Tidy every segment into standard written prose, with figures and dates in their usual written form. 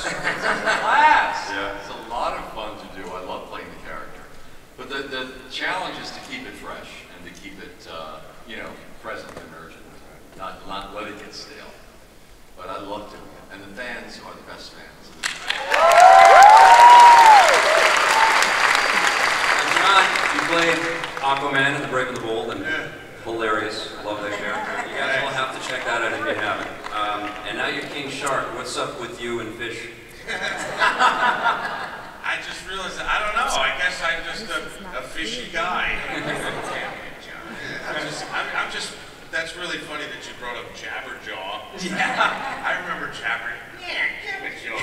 blast. It's a blast. Yeah. It's a lot of fun to do. I love playing the character. But the challenge is to keep it fresh and to keep it, you know, present and urgent, not let it get stale. But I love doing it, and the fans are the best fans. And John, you played Aquaman in The Brave and the Bold, and hilarious. Love that character. You guys will have to check that out if you haven't. And now you're King Shark. What's up with you and fish? I just realized that, I don't know, I guess I'm just a fishy guy. I'm just, that's really funny that you brought up Jabberjaw. Yeah. I remember Jabber. Yeah, Jabberjaw.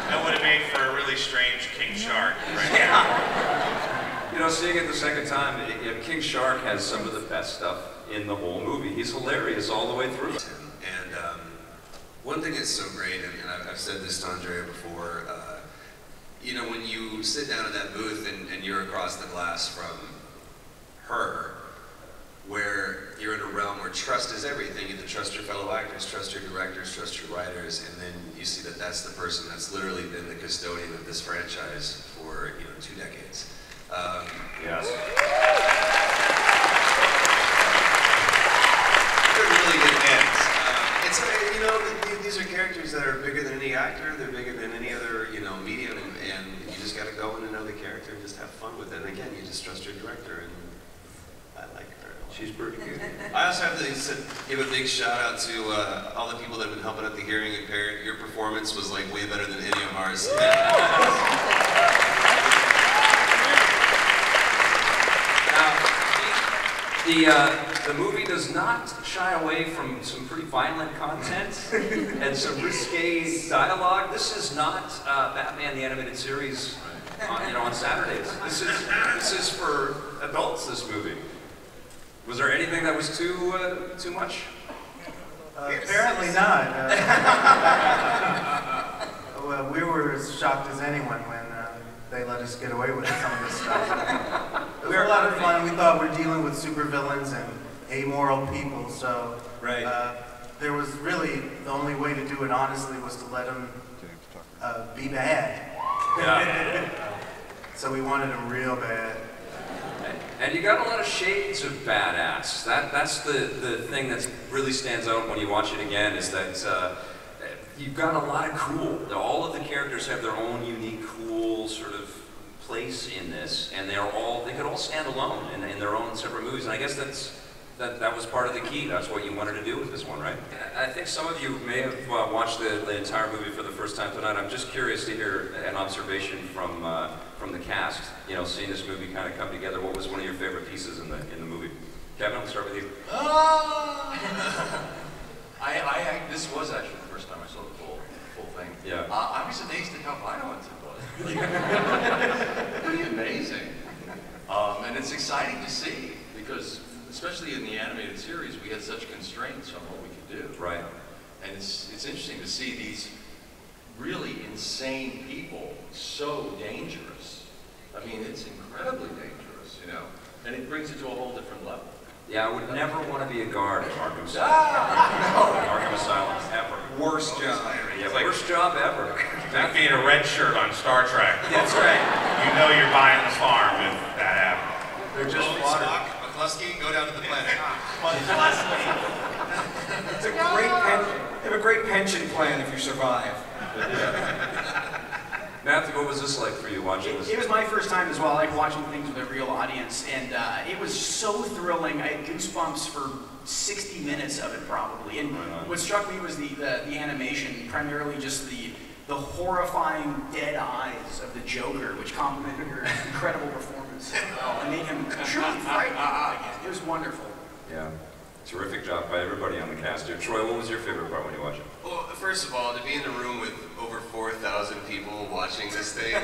That would have made for a really strange King Shark, right? Yeah. You know, seeing it the second time, King Shark has some of the best stuff in the whole movie. He's hilarious all the way through. And one thing that's so great, and I've said this to Andrea before, you know, when you sit down in that booth and you're across the glass from her, where you're in a realm where trust is everything. You have to trust your fellow actors, trust your directors, trust your writers, and then you see that that's the person that's literally been the custodian of this franchise for, you know, 2 decades. Yes. They're really good ends. It's, you know, these are characters that are bigger than any actor, they're bigger than any other, you know, medium, and you just got to go in and know the character and just have fun with it. And again, you just trust your director, and I like her. She's pretty good. I also have to give a big shout out to all the people that have been helping at the hearing impaired. Your performance was like way better than any of ours. The movie does not shy away from some pretty violent content and some risque dialogue. This is not Batman the Animated Series, you know, on Saturdays. This is for adults. This movie. Was there anything that was too much? Apparently not. Well, we were as shocked as anyone when they let us get away with some of this stuff. It was a lot of fun. We thought we're dealing with supervillains and amoral people, so there was really the only way to do it honestly was to let them be bad. Yeah. So we wanted them real bad. And you got a lot of shades of badass. That's the thing that really stands out when you watch it again, is that you've got a lot of cool. All of the characters have their own unique, cool sort of place in this, and they could all stand alone in their own separate movies. And I guess that was part of the key. That's what you wanted to do with this one, right? I think some of you may have watched the entire movie for the first time tonight. I'm just curious to hear an observation from the cast. You know, seeing this movie kind of come together. What was one of your favorite pieces in the movie? Kevin, I'll start with you. This was actually the first time I saw the full thing. Yeah. I was amazed at how violent it was. Pretty amazing. And it's exciting to see because, especially in the animated series, we had such constraints on what we could do. Right. And it's interesting to see these really insane people so dangerous. I mean, it's incredibly dangerous, you know. And it brings it to a whole different level. Yeah, I would never want to be a guard at Arkham Asylum. Arkham Asylum, ever. Worst job. Yeah, worst job ever. Like being a red shirt on Star Trek. That's right. You know you're buying the farm if that happens. They're just McCluskey, go down to the planet. It's a great pension. They have a great pension plan if you survive. Matthew, what was this like for you watching this? It was my first time as well. I like watching things with a real audience, and it was so thrilling. I had goosebumps for 60 minutes of it probably. And what struck me was the animation, primarily just the horrifying dead eyes of the Joker, which complemented her incredible performance and made him truly frightening again. It was wonderful. Yeah. Terrific job by everybody on the cast here. Troy, what was your favorite part when you watched it? Well, first of all, to be in a room with over 4,000 people watching this thing,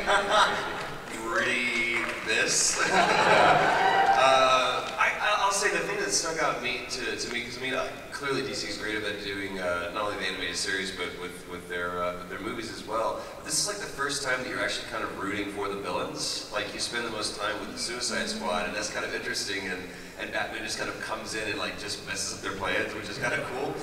I'll say the thing that stuck out to me, because I mean, clearly DC's great about doing not only the animated series, but with their movies as well. But this is like the first time that you're actually kind of rooting for the villains. Like, you spend the most time with the Suicide Squad, and that's kind of interesting, and Batman just kind of comes in and like just messes up their plans, which is kind of cool.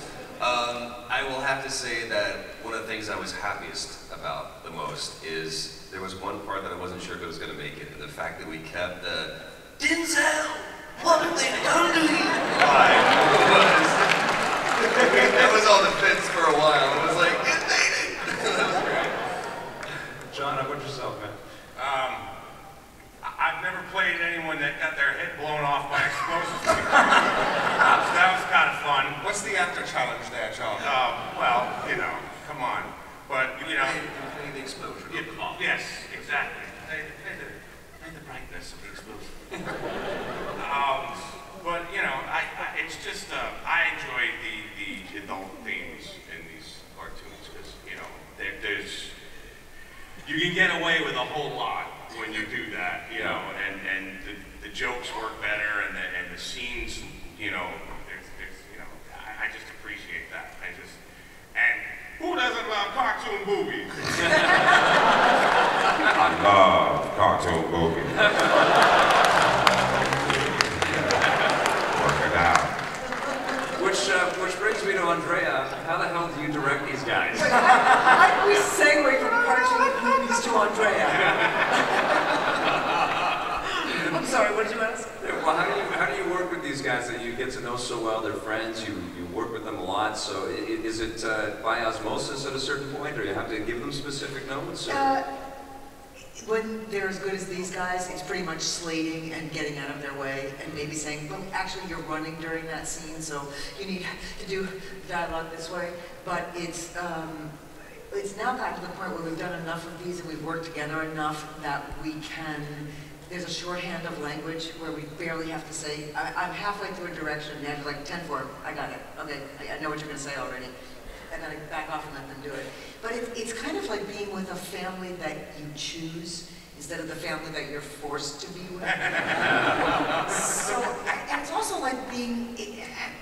I will have to say that one of the things I was happiest about the most is there was one part that I wasn't sure if it was going to make it, and the fact that we kept the Denzel, what have they done to you? That was all the fits for a while. It was like, it made it! That was great. John, how about yourself, man? I've never played anyone that got their head blown off by explosives. That was kind of fun. What's the actor challenge there, John? Well, you know, come on. But, you know... Play the exposure. Yes, exactly. Play the brightness of the explosive. But, you know, it's just, I enjoy the adult themes in these cartoons because, you know, there's... You can get away with a whole lot when you do that, you know, and the jokes work better and the scenes, you know, you know, I just appreciate that. And who doesn't love cartoon movies? I love cartoon movies. Work it out. Which brings me to Andrea. How the hell do you direct these guys? How do we segue from cartoon movies to Andrea? I'm sorry, what did you ask? Well, how do you work with these guys that you get to know so well? They're friends. You work with them a lot. So is it by osmosis at a certain point, or you have to give them specific notes? When they're as good as these guys, it's pretty much slating and getting out of their way and maybe saying, well, actually you're running during that scene, so you need to do dialogue this way. But it's now gotten to the point where we've done enough of these and we've worked together enough that we can, there's a shorthand of language where we barely have to say, I'm halfway through a direction and they're like, 10-4, I got it. Okay, I know what you're going to say already. And then I back off and let them do it. But it's kind of like being with a family that you choose instead of the family that you're forced to be with. And it's also like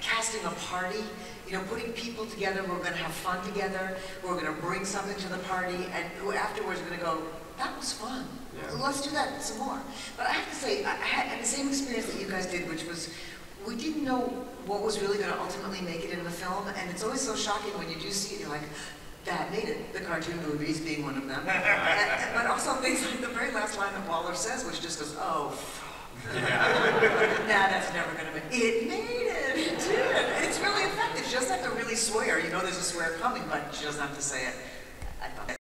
casting a party, you know, putting people together who are going to have fun together, who are going to bring something to the party, and who afterwards are going to go, that was fun. Yeah. Let's do that some more. But I have to say, I had the same experience that you guys did, which was, we didn't know what was really going to ultimately make it in the film, and it's always so shocking when you do see it, you're like, that made it, the cartoon movies being one of them. But also things like the very last line that Waller says, which just goes, oh, nah, that's never going to make it. It made it, it did. And it's really effective. She doesn't have to really swear. You know there's a swear coming, but she doesn't have to say it. I thought